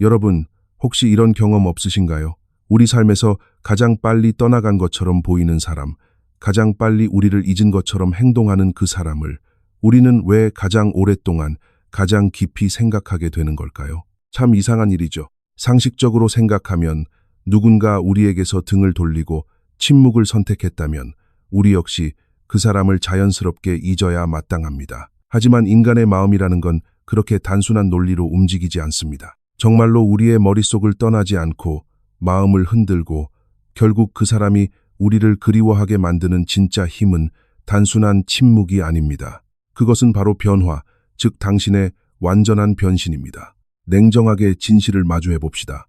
여러분, 혹시 이런 경험 없으신가요? 우리 삶에서 가장 빨리 떠나간 것처럼 보이는 사람, 가장 빨리 우리를 잊은 것처럼 행동하는 그 사람을 우리는 왜 가장 오랫동안, 가장 깊이 생각하게 되는 걸까요? 참 이상한 일이죠. 상식적으로 생각하면 누군가 우리에게서 등을 돌리고 침묵을 선택했다면 우리 역시 그 사람을 자연스럽게 잊어야 마땅합니다. 하지만 인간의 마음이라는 건 그렇게 단순한 논리로 움직이지 않습니다. 정말로 우리의 머릿속을 떠나지 않고 마음을 흔들고 결국 그 사람이 우리를 그리워하게 만드는 진짜 힘은 단순한 침묵이 아닙니다. 그것은 바로 변화, 즉 당신의 완전한 변신입니다. 냉정하게 진실을 마주해 봅시다.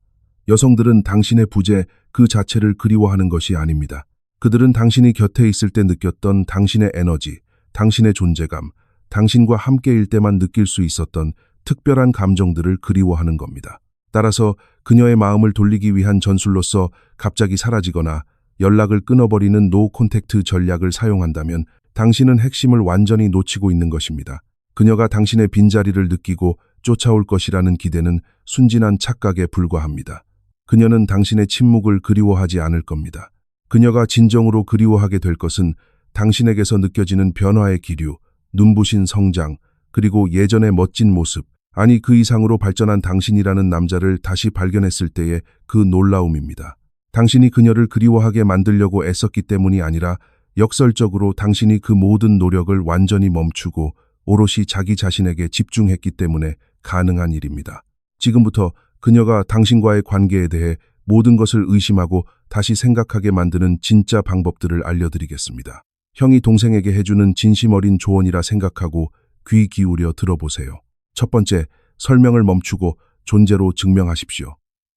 여성들은 당신의 부재 그 자체를 그리워하는 것이 아닙니다. 그들은 당신이 곁에 있을 때 느꼈던 당신의 에너지, 당신의 존재감, 당신과 함께일 때만 느낄 수 있었던 특별한 감정들을 그리워하는 겁니다. 따라서 그녀의 마음을 돌리기 위한 전술로서 갑자기 사라지거나 연락을 끊어버리는 노 콘택트 전략을 사용한다면 당신은 핵심을 완전히 놓치고 있는 것입니다. 그녀가 당신의 빈자리를 느끼고 쫓아올 것이라는 기대는 순진한 착각에 불과합니다. 그녀는 당신의 침묵을 그리워하지 않을 겁니다. 그녀가 진정으로 그리워하게 될 것은 당신에게서 느껴지는 변화의 기류, 눈부신 성장, 그리고 예전의 멋진 모습, 아니 그 이상으로 발전한 당신이라는 남자를 다시 발견했을 때의 그 놀라움입니다. 당신이 그녀를 그리워하게 만들려고 애썼기 때문이 아니라 역설적으로 당신이 그 모든 노력을 완전히 멈추고 오롯이 자기 자신에게 집중했기 때문에 가능한 일입니다. 지금부터 그녀가 당신과의 관계에 대해 모든 것을 의심하고 다시 생각하게 만드는 진짜 방법들을 알려드리겠습니다. 형이 동생에게 해주는 진심 어린 조언이라 생각하고 귀 기울여 들어보세요. 첫 번째, 설명을 멈추고 존재로 증명하십시오.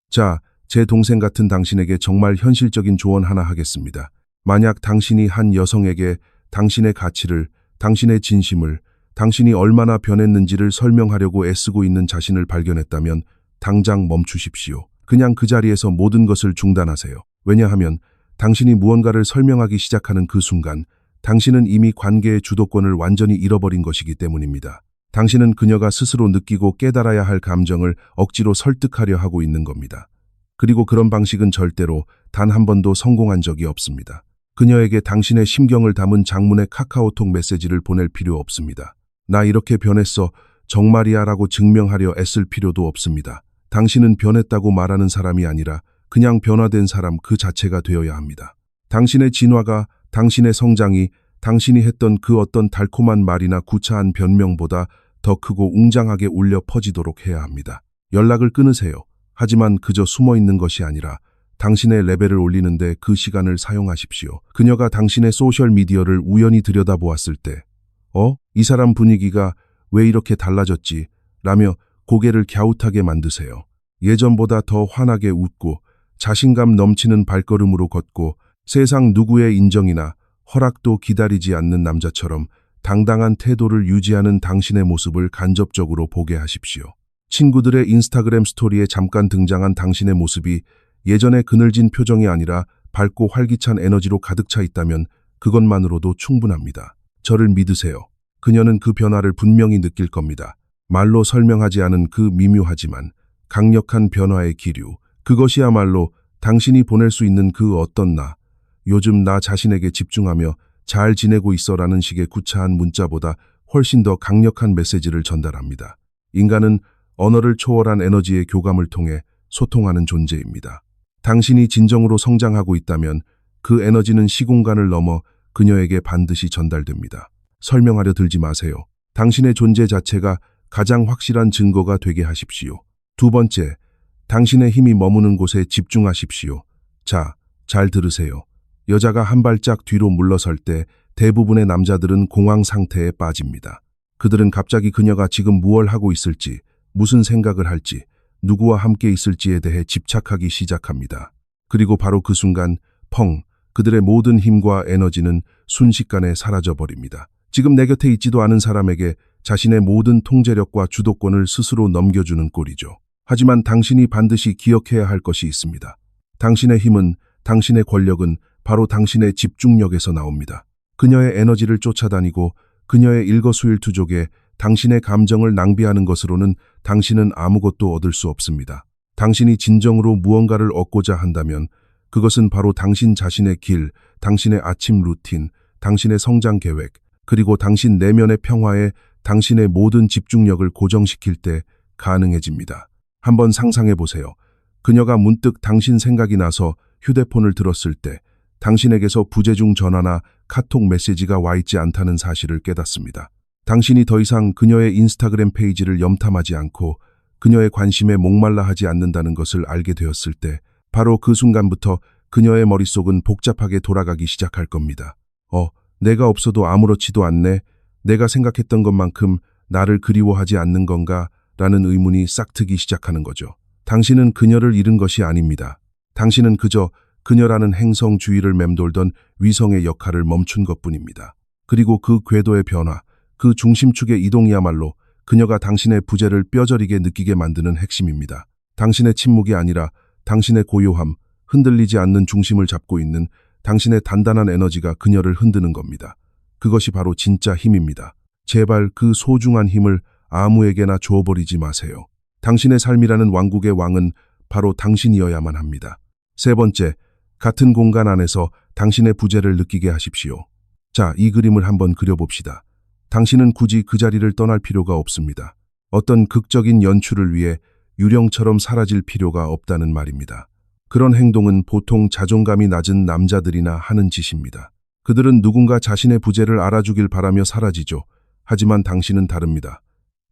자, 제 동생 같은 당신에게 정말 현실적인 조언 하나 하겠습니다. 만약 당신이 한 여성에게 당신의 가치를, 당신의 진심을, 당신이 얼마나 변했는지를 설명하려고 애쓰고 있는 자신을 발견했다면 당장 멈추십시오. 그냥 그 자리에서 모든 것을 중단하세요. 왜냐하면 당신이 무언가를 설명하기 시작하는 그 순간 당신은 이미 관계의 주도권을 완전히 잃어버린 것이기 때문입니다. 당신은 그녀가 스스로 느끼고 깨달아야 할 감정을 억지로 설득하려 하고 있는 겁니다. 그리고 그런 방식은 절대로 단 한 번도 성공한 적이 없습니다. 그녀에게 당신의 심경을 담은 장문의 카카오톡 메시지를 보낼 필요 없습니다. 나 이렇게 변했어, 정말이야 라고 증명하려 애쓸 필요도 없습니다. 당신은 변했다고 말하는 사람이 아니라 그냥 변화된 사람 그 자체가 되어야 합니다. 당신의 진화가, 당신의 성장이 당신이 했던 그 어떤 달콤한 말이나 구차한 변명보다 더 크고 웅장하게 울려 퍼지도록 해야 합니다. 연락을 끊으세요. 하지만 그저 숨어 있는 것이 아니라 당신의 레벨을 올리는데 그 시간을 사용하십시오. 그녀가 당신의 소셜미디어를 우연히 들여다보았을 때 이 사람 분위기가 왜 이렇게 달라졌지? 라며 고개를 갸웃하게 만드세요. 예전보다 더 환하게 웃고 자신감 넘치는 발걸음으로 걷고 세상 누구의 인정이나 허락도 기다리지 않는 남자처럼 당당한 태도를 유지하는 당신의 모습을 간접적으로 보게 하십시오. 친구들의 인스타그램 스토리에 잠깐 등장한 당신의 모습이 예전의 그늘진 표정이 아니라 밝고 활기찬 에너지로 가득 차 있다면 그것만으로도 충분합니다. 저를 믿으세요. 그녀는 그 변화를 분명히 느낄 겁니다. 말로 설명하지 않은 그 미묘하지만 강력한 변화의 기류, 그것이야말로 당신이 보낼 수 있는 그 어떤 나, 요즘 나 자신에게 집중하며 잘 지내고 있어라는 식의 구차한 문자보다 훨씬 더 강력한 메시지를 전달합니다. 인간은 언어를 초월한 에너지의 교감을 통해 소통하는 존재입니다. 당신이 진정으로 성장하고 있다면 그 에너지는 시공간을 넘어 그녀에게 반드시 전달됩니다. 설명하려 들지 마세요. 당신의 존재 자체가 가장 확실한 증거가 되게 하십시오. 두 번째, 당신의 힘이 머무는 곳에 집중하십시오. 자, 잘 들으세요. 여자가 한 발짝 뒤로 물러설 때 대부분의 남자들은 공황 상태에 빠집니다. 그들은 갑자기 그녀가 지금 무얼 하고 있을지, 무슨 생각을 할지, 누구와 함께 있을지에 대해 집착하기 시작합니다. 그리고 바로 그 순간 그들의 모든 힘과 에너지는 순식간에 사라져버립니다. 지금 내 곁에 있지도 않은 사람에게 자신의 모든 통제력과 주도권을 스스로 넘겨주는 꼴이죠. 하지만 당신이 반드시 기억해야 할 것이 있습니다. 당신의 힘은, 당신의 권력은 바로 당신의 집중력에서 나옵니다. 그녀의 에너지를 쫓아다니고 그녀의 일거수일투족에 당신의 감정을 낭비하는 것으로는 당신은 아무것도 얻을 수 없습니다. 당신이 진정으로 무언가를 얻고자 한다면 그것은 바로 당신 자신의 길, 당신의 아침 루틴, 당신의 성장 계획, 그리고 당신 내면의 평화에 당신의 모든 집중력을 고정시킬 때 가능해집니다. 한번 상상해 보세요. 그녀가 문득 당신 생각이 나서 휴대폰을 들었을 때 당신에게서 부재중 전화나 카톡 메시지가 와 있지 않다는 사실을 깨닫습니다. 당신이 더 이상 그녀의 인스타그램 페이지를 염탐하지 않고 그녀의 관심에 목말라 하지 않는다는 것을 알게 되었을 때 바로 그 순간부터 그녀의 머릿속은 복잡하게 돌아가기 시작할 겁니다. 내가 없어도 아무렇지도 않네. 내가 생각했던 것만큼 나를 그리워하지 않는 건가? 라는 의문이 싹트기 시작하는 거죠. 당신은 그녀를 잃은 것이 아닙니다. 당신은 그저 그녀라는 행성 주위를 맴돌던 위성의 역할을 멈춘 것뿐입니다. 그리고 그 궤도의 변화, 그 중심축의 이동이야말로 그녀가 당신의 부재를 뼈저리게 느끼게 만드는 핵심입니다. 당신의 침묵이 아니라 당신의 고요함, 흔들리지 않는 중심을 잡고 있는 당신의 단단한 에너지가 그녀를 흔드는 겁니다. 그것이 바로 진짜 힘입니다. 제발 그 소중한 힘을 아무에게나 줘버리지 마세요. 당신의 삶이라는 왕국의 왕은 바로 당신이어야만 합니다. 세 번째, 같은 공간 안에서 당신의 부재를 느끼게 하십시오. 자, 이 그림을 한번 그려봅시다. 당신은 굳이 그 자리를 떠날 필요가 없습니다. 어떤 극적인 연출을 위해 유령처럼 사라질 필요가 없다는 말입니다. 그런 행동은 보통 자존감이 낮은 남자들이나 하는 짓입니다. 그들은 누군가 자신의 부재를 알아주길 바라며 사라지죠. 하지만 당신은 다릅니다.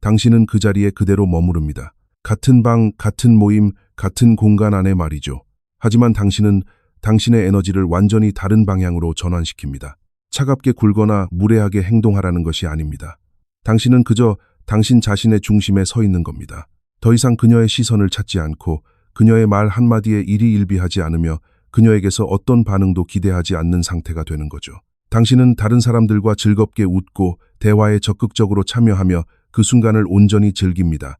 당신은 그 자리에 그대로 머무릅니다. 같은 방, 같은 모임, 같은 공간 안에 말이죠. 하지만 당신은 당신의 에너지를 완전히 다른 방향으로 전환시킵니다. 차갑게 굴거나 무례하게 행동하라는 것이 아닙니다. 당신은 그저 당신 자신의 중심에 서 있는 겁니다. 더 이상 그녀의 시선을 찾지 않고 그녀의 말 한마디에 일희일비하지 않으며 그녀에게서 어떤 반응도 기대하지 않는 상태가 되는 거죠. 당신은 다른 사람들과 즐겁게 웃고 대화에 적극적으로 참여하며 그 순간을 온전히 즐깁니다.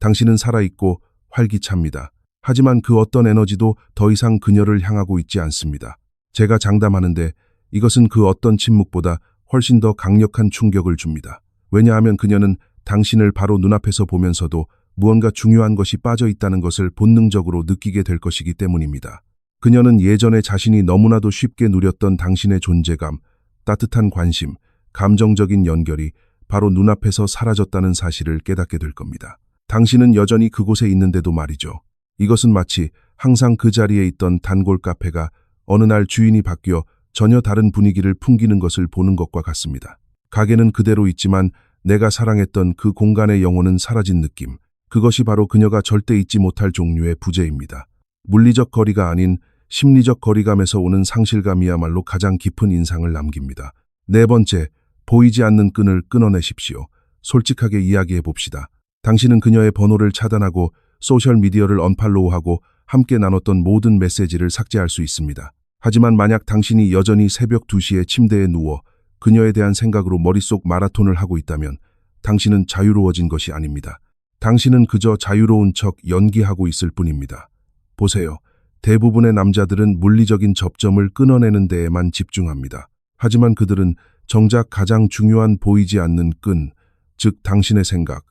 당신은 살아있고 활기찹니다. 하지만 그 어떤 에너지도 더 이상 그녀를 향하고 있지 않습니다. 제가 장담하는데 이것은 그 어떤 침묵보다 훨씬 더 강력한 충격을 줍니다. 왜냐하면 그녀는 당신을 바로 눈앞에서 보면서도 무언가 중요한 것이 빠져 있다는 것을 본능적으로 느끼게 될 것이기 때문입니다. 그녀는 예전에 자신이 너무나도 쉽게 누렸던 당신의 존재감, 따뜻한 관심, 감정적인 연결이 바로 눈앞에서 사라졌다는 사실을 깨닫게 될 겁니다. 당신은 여전히 그곳에 있는데도 말이죠. 이것은 마치 항상 그 자리에 있던 단골 카페가 어느 날 주인이 바뀌어 전혀 다른 분위기를 풍기는 것을 보는 것과 같습니다. 가게는 그대로 있지만 내가 사랑했던 그 공간의 영혼은 사라진 느낌. 그것이 바로 그녀가 절대 잊지 못할 종류의 부재입니다. 물리적 거리가 아닌 심리적 거리감에서 오는 상실감이야말로 가장 깊은 인상을 남깁니다. 네 번째, 보이지 않는 끈을 끊어내십시오. 솔직하게 이야기해 봅시다. 당신은 그녀의 번호를 차단하고 소셜미디어를 언팔로우하고 함께 나눴던 모든 메시지를 삭제할 수 있습니다. 하지만 만약 당신이 여전히 새벽 2시에 침대에 누워 그녀에 대한 생각으로 머릿속 마라톤을 하고 있다면 당신은 자유로워진 것이 아닙니다. 당신은 그저 자유로운 척 연기하고 있을 뿐입니다. 보세요. 대부분의 남자들은 물리적인 접점을 끊어내는 데에만 집중합니다. 하지만 그들은 정작 가장 중요한 보이지 않는 끈, 즉 당신의 생각,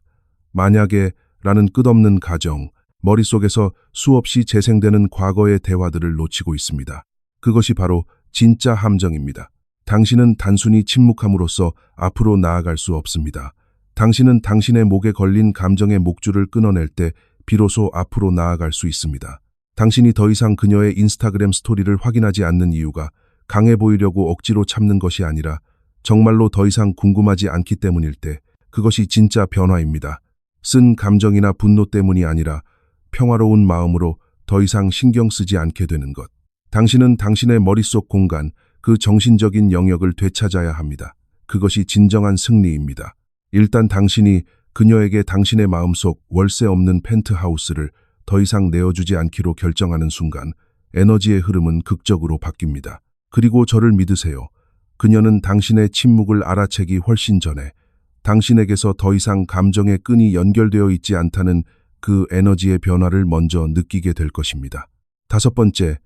만약에 라는 끝없는 가정, 머릿속에서 수없이 재생되는 과거의 대화들을 놓치고 있습니다. 그것이 바로 진짜 함정입니다. 당신은 단순히 침묵함으로써 앞으로 나아갈 수 없습니다. 당신은 당신의 목에 걸린 감정의 목줄을 끊어낼 때 비로소 앞으로 나아갈 수 있습니다. 당신이 더 이상 그녀의 인스타그램 스토리를 확인하지 않는 이유가 강해 보이려고 억지로 참는 것이 아니라 정말로 더 이상 궁금하지 않기 때문일 때 그것이 진짜 변화입니다. 쓴 감정이나 분노 때문이 아니라 평화로운 마음으로 더 이상 신경 쓰지 않게 되는 것. 당신은 당신의 머릿속 공간, 그 정신적인 영역을 되찾아야 합니다. 그것이 진정한 승리입니다. 일단 당신이 그녀에게 당신의 마음속 월세 없는 펜트하우스를 더 이상 내어주지 않기로 결정하는 순간 에너지의 흐름은 극적으로 바뀝니다. 그리고 저를 믿으세요. 그녀는 당신의 침묵을 알아채기 훨씬 전에 당신에게서 더 이상 감정의 끈이 연결되어 있지 않다는 그 에너지의 변화를 먼저 느끼게 될 것입니다. 다섯 번째,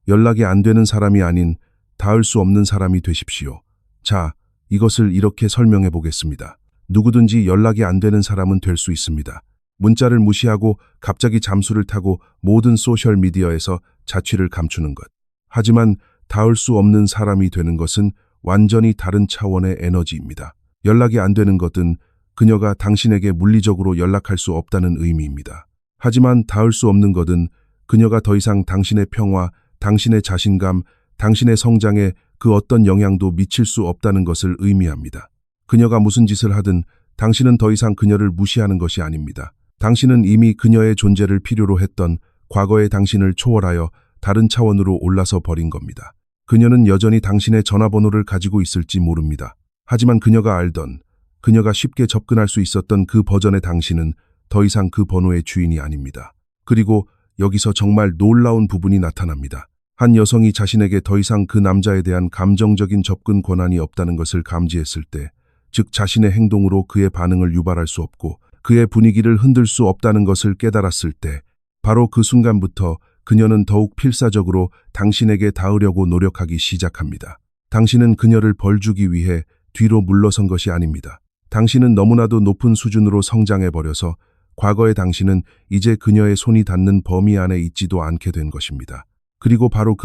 연락이 안 되는 사람이 아닌 닿을 수 없는 사람이 되십시오. 자, 이것을 이렇게 설명해 보겠습니다. 누구든지 연락이 안 되는 사람은 될 수 있습니다. 문자를 무시하고 갑자기 잠수를 타고 모든 소셜미디어에서 자취를 감추는 것. 하지만 닿을 수 없는 사람이 되는 것은 완전히 다른 차원의 에너지입니다. 연락이 안 되는 것은 그녀가 당신에게 물리적으로 연락할 수 없다는 의미입니다. 하지만 닿을 수 없는 것은 그녀가 더 이상 당신의 평화, 당신의 자신감, 당신의 성장에 그 어떤 영향도 미칠 수 없다는 것을 의미합니다. 그녀가 무슨 짓을 하든 당신은 더 이상 그녀를 무시하는 것이 아닙니다. 당신은 이미 그녀의 존재를 필요로 했던 과거의 당신을 초월하여 다른 차원으로 올라서 버린 겁니다. 그녀는 여전히 당신의 전화번호를 가지고 있을지 모릅니다. 하지만 그녀가 알던, 그녀가 쉽게 접근할 수 있었던 그 버전의 당신은 더 이상 그 번호의 주인이 아닙니다. 그리고 여기서 정말 놀라운 부분이 나타납니다. 한 여성이 자신에게 더 이상 그 남자에 대한 감정적인 접근 권한이 없다는 것을 감지했을 때, 즉 자신의 행동으로 그의 반응을 유발할 수 없고 그의 분위기를 흔들 수 없다는 것을 깨달았을 때, 바로 그 순간부터 그녀는 더욱 필사적으로 당신에게 닿으려고 노력하기 시작합니다. 당신은 그녀를 벌주기 위해 뒤로 물러선 것이 아닙니다. 당신은 너무나도 높은 수준으로 성장해버려서 과거의 당신은 이제 그녀의 손이 닿는 범위 안에 있지도 않게 된 것입니다. 그리고 바로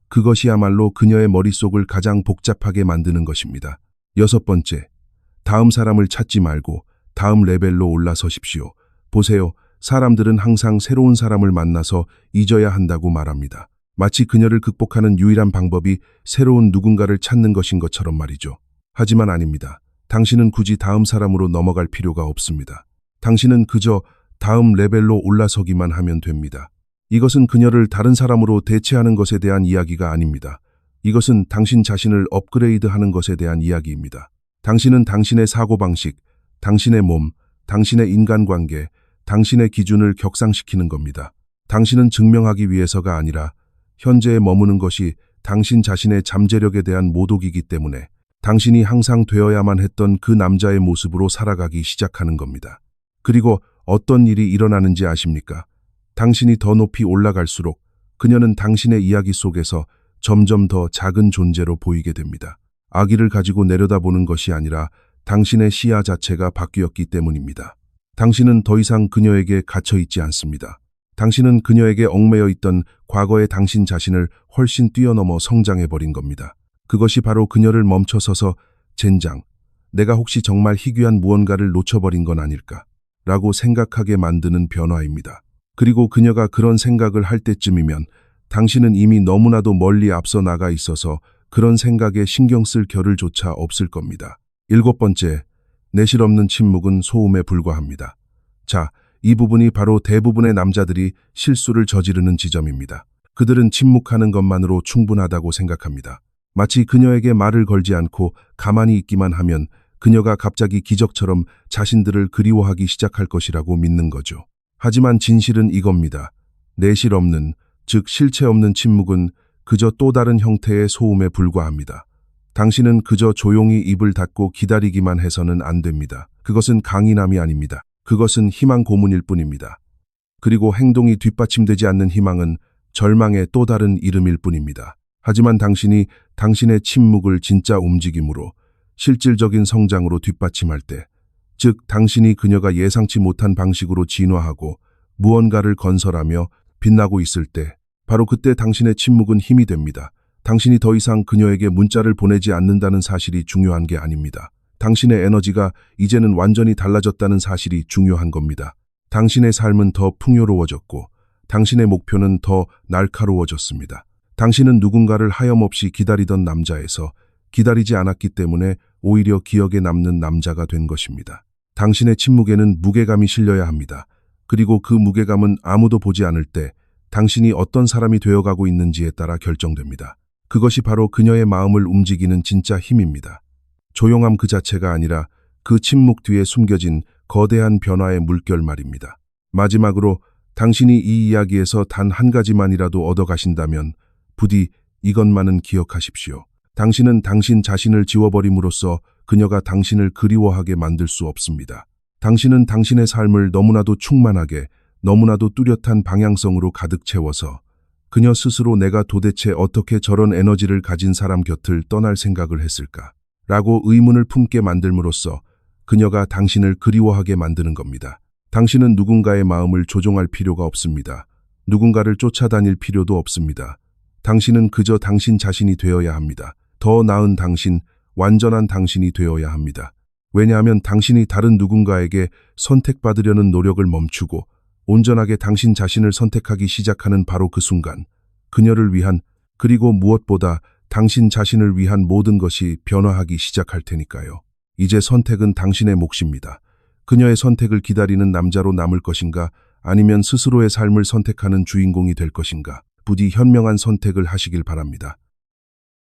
그것이야말로 그녀의 머릿속을 가장 복잡하게 만드는 것입니다. 6번째, 다음 사람을 찾지 말고 다음 레벨로 올라서십시오. 보세요. 사람들은 항상 새로운 사람을 만나서 잊어야 한다고 말합니다. 마치 그녀를 극복하는 유일한 방법이 새로운 누군가를 찾는 것인 것처럼 말이죠. 하지만 아닙니다. 당신은 굳이 다음 사람으로 넘어갈 필요가 없습니다. 당신은 그저 다음 레벨로 올라서기만 하면 됩니다. 이것은 그녀를 다른 사람으로 대체하는 것에 대한 이야기가 아닙니다. 이것은 당신 자신을 업그레이드하는 것에 대한 이야기입니다. 당신은 당신의 사고방식, 당신의 몸, 당신의 인간관계, 당신의 기준을 격상시키는 겁니다. 당신은 증명하기 위해서가 아니라 현재에 머무는 것이 당신 자신의 잠재력에 대한 모독이기 때문에 당신이 항상 되어야만 했던 그 남자의 모습으로 살아가기 시작하는 겁니다. 그리고 어떤 일이 일어나는지 아십니까? 당신이 더 높이 올라갈수록 그녀는 당신의 이야기 속에서 점점 더 작은 존재로 보이게 됩니다. 아기를 가지고 내려다보는 것이 아니라 당신의 시야 자체가 바뀌었기 때문입니다. 당신은 더 이상 그녀에게 갇혀 있지 않습니다. 당신은 그녀에게 얽매여 있던 과거의 당신 자신을 훨씬 뛰어넘어 성장해버린 겁니다. 그것이 바로 그녀를 멈춰서서 젠장, 내가 혹시 정말 희귀한 무언가를 놓쳐버린 건 아닐까? 라고 생각하게 만드는 변화입니다. 그리고 그녀가 그런 생각을 할 때쯤이면 당신은 이미 너무나도 멀리 앞서 나가 있어서 그런 생각에 신경 쓸 겨를조차 없을 겁니다. 7번째, 내실 없는 침묵은 소음에 불과합니다. 자, 이 부분이 바로 대부분의 남자들이 실수를 저지르는 지점입니다. 그들은 침묵하는 것만으로 충분하다고 생각합니다. 마치 그녀에게 말을 걸지 않고 가만히 있기만 하면 그녀가 갑자기 기적처럼 자신들을 그리워하기 시작할 것이라고 믿는 거죠. 하지만 진실은 이겁니다. 내실 없는, 즉 실체 없는 침묵은 그저 또 다른 형태의 소음에 불과합니다. 당신은 그저 조용히 입을 닫고 기다리기만 해서는 안 됩니다. 그것은 강인함이 아닙니다. 그것은 희망 고문일 뿐입니다. 그리고 행동이 뒷받침되지 않는 희망은 절망의 또 다른 이름일 뿐입니다. 하지만 당신이 당신의 침묵을 진짜 움직임으로, 실질적인 성장으로 뒷받침할 때, 즉 당신이 그녀가 예상치 못한 방식으로 진화하고 무언가를 건설하며 빛나고 있을 때, 바로 그때 당신의 침묵은 힘이 됩니다. 당신이 더 이상 그녀에게 문자를 보내지 않는다는 사실이 중요한 게 아닙니다. 당신의 에너지가 이제는 완전히 달라졌다는 사실이 중요한 겁니다. 당신의 삶은 더 풍요로워졌고 당신의 목표는 더 날카로워졌습니다. 당신은 누군가를 하염없이 기다리던 남자에서 기다리지 않았기 때문에 오히려 기억에 남는 남자가 된 것입니다. 당신의 침묵에는 무게감이 실려야 합니다. 그리고 그 무게감은 아무도 보지 않을 때 당신이 어떤 사람이 되어가고 있는지에 따라 결정됩니다. 그것이 바로 그녀의 마음을 움직이는 진짜 힘입니다. 조용함 그 자체가 아니라 그 침묵 뒤에 숨겨진 거대한 변화의 물결 말입니다. 마지막으로 당신이 이 이야기에서 단 한 가지만이라도 얻어가신다면 부디 이것만은 기억하십시오. 당신은 당신 자신을 지워버림으로써 그녀가 당신을 그리워하게 만들 수 없습니다. 당신은 당신의 삶을 너무나도 충만하게, 너무나도 뚜렷한 방향성으로 가득 채워서 그녀 스스로 내가 도대체 어떻게 저런 에너지를 가진 사람 곁을 떠날 생각을 했을까? 라고 의문을 품게 만들므로써 그녀가 당신을 그리워하게 만드는 겁니다. 당신은 누군가의 마음을 조종할 필요가 없습니다. 누군가를 쫓아다닐 필요도 없습니다. 당신은 그저 당신 자신이 되어야 합니다. 더 나은 당신, 완전한 당신이 되어야 합니다. 왜냐하면 당신이 다른 누군가에게 선택받으려는 노력을 멈추고 온전하게 당신 자신을 선택하기 시작하는 바로 그 순간, 그녀를 위한, 그리고 무엇보다 당신 자신을 위한 모든 것이 변화하기 시작할 테니까요. 이제 선택은 당신의 몫입니다. 그녀의 선택을 기다리는 남자로 남을 것인가, 아니면 스스로의 삶을 선택하는 주인공이 될 것인가, 부디 현명한 선택을 하시길 바랍니다.